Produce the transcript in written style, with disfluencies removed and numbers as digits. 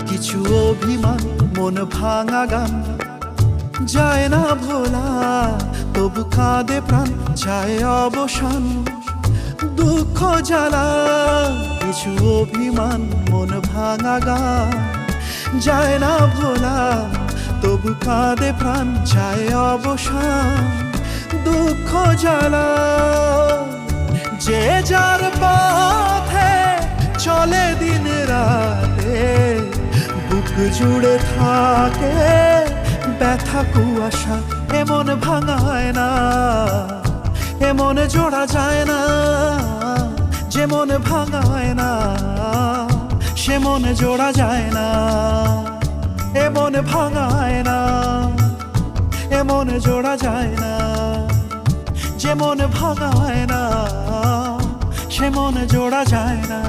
কিছু অভিমান মন ভাঙা গান যায় না ভোলা, তবু কাঁদে প্রাণ চায় অবসান। দুঃখ জ্বালা কিছু অভিমান মন ভাঙা গান যায় না ভোলা, তবু কাঁদে প্রাণ চায় অবসান। দুঃখ জ্বালা যে যার পথে চলে দিন রাতে, বুক জুড়ে থাকে ব্যথা কুয়াশা। এমন ভাঙায় না, এমন জোড়া যায় না, যেমন ভাঙায় না সে মন জোড়া যায় না। এমন ভাঙায় না, এমন জোড়া যায় না, যেমন ভাঙায় না সে মন জোড়া যায় না।